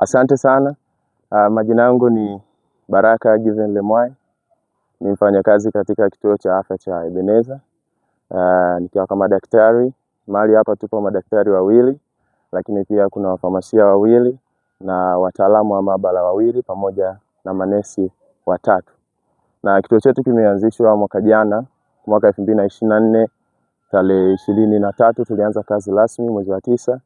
Asante sana. Majina yangu ni Baraka Given Lemwai. Ni mfanyakazi katika kituo cha afya cha Ebeneza. Nikiwa kama daktari. Mahali hapa tupo madaktari wawili, lakini pia kuna wafamasia wawili na wataalamu wa maabara wawili pamoja na manesi watatu. Na kituo chetu kimeanzishwa mwaka jana, mwaka 2024, tarehe 23 tulianza kazi rasmi mwezi wa 9,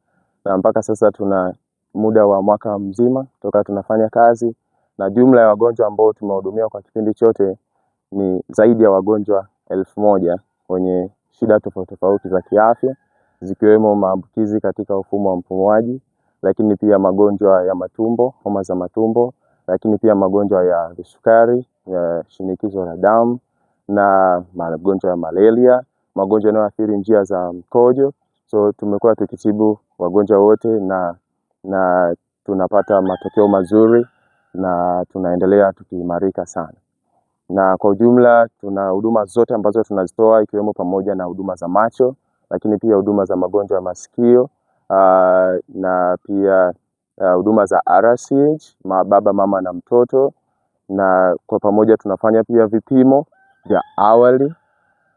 na mpaka sasa tuna muda wa mwaka mzima toka tunafanya kazi, na jumla ya wagonjwa ambao tumehudumia kwa kipindi chote ni zaidi ya wagonjwa 1000 wenye shida tofauti tofauti za kiafya, zikiwemo maambukizi katika mfumo wa mpumuaji, lakini pia magonjwa ya matumbo, homa za matumbo, lakini pia magonjwa ya sukari, ya shinikizo la damu, na magonjwa ya malaria, magonjwa yanayoathiri njia za mkojo. So tumekuwa tukitibu wagonjwa wote na tunapata matokeo mazuri na tunaendelea tukiimarika sana. Na kwa ujumla tuna huduma zote ambazo tunazitoa, ikiwemo pamoja na huduma za macho, lakini pia huduma za magonjwa ya masikio, na pia huduma za RCH, baba, mama na mtoto, na kwa pamoja tunafanya pia vipimo vya awali,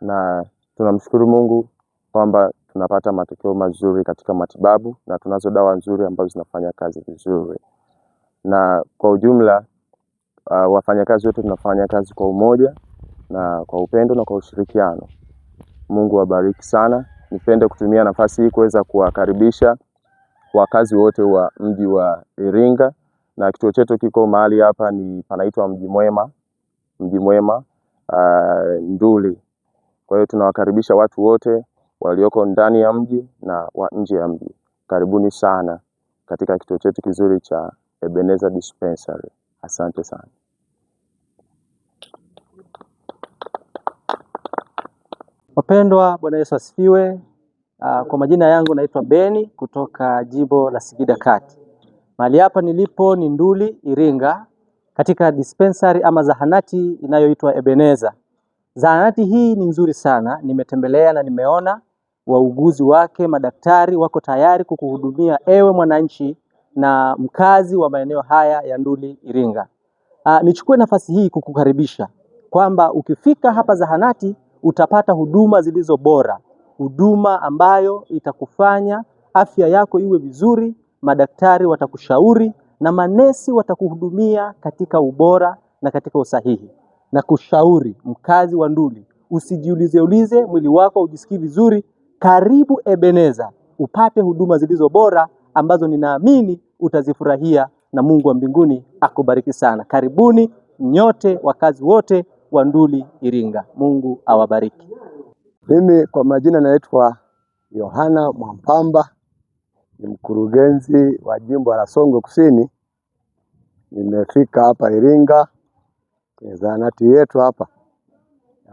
na tunamshukuru Mungu kwamba tunapata matokeo mazuri katika matibabu, na tunazo dawa nzuri ambazo zinafanya kazi vizuri. Na kwa ujumla wafanyakazi wote tunafanya kazi kwa umoja na kwa upendo na kwa ushirikiano. Mungu awabariki sana. Nipende kutumia nafasi hii kuweza kuwakaribisha wakazi wote wa mji wa Iringa, na kituo chetu kiko mahali hapa ni panaitwa Mji Mwema Nduli. Kwa hiyo tunawakaribisha watu wote walioko ndani ya mji na wa nje ya mji. Karibuni sana katika kituo chetu kizuri cha Ebeneza Dispensary. Asante sana. Wapendwa, Bwana Yesu asifiwe. Kwa majina yangu naitwa Beni kutoka jimbo la Singida Kati. Mahali hapa nilipo ni Nduli, Iringa, katika dispensary ama zahanati inayoitwa Ebeneza. Zahanati hii ni nzuri sana, nimetembelea na nimeona wauguzi wake, madaktari wako tayari kukuhudumia ewe mwananchi na mkazi wa maeneo haya ya Nduli, Iringa. Nichukue nafasi hii kukukaribisha kwamba ukifika hapa zahanati utapata huduma zilizo bora, huduma ambayo itakufanya afya yako iwe vizuri, madaktari watakushauri na manesi watakuhudumia katika ubora na katika usahihi. Na kushauri mkazi wa Nduli, usijiulize mwili wako ujisikii vizuri, karibu Ebeneza upate huduma zilizo bora ambazo ninaamini utazifurahia, na Mungu wa mbinguni akubariki sana. Karibuni nyote wakazi wote wa Nduli, Iringa. Mungu awabariki. Mimi kwa majina naitwa Yohana Mwampamba, ni mkurugenzi wa jimbo la Songwe Kusini. Nimefika hapa Iringa kwenye zahanati yetu hapa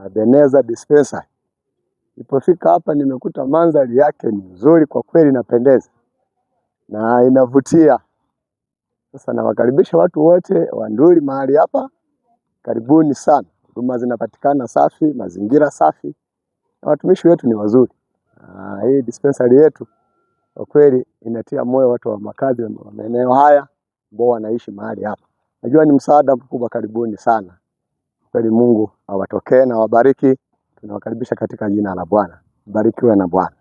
Ebeneza Dispensary. Nilipofika hapa nimekuta mandhari yake ni nzuri kwa kweli, inapendeza na inavutia. Sasa nawakaribisha watu wote wa Nduli mahali hapa, karibuni sana. Huduma zinapatikana safi, mazingira safi, na watumishi wetu ni wazuri. Hii dispensary yetu kwa kweli inatia moyo watu wa makazi wa maeneo haya ambao wanaishi mahali hapa. Najua ni msaada mkubwa, karibuni sana. Kweli Mungu awatokee na wabariki. Tunawakaribisha katika jina la Bwana. Barikiwe na Bwana.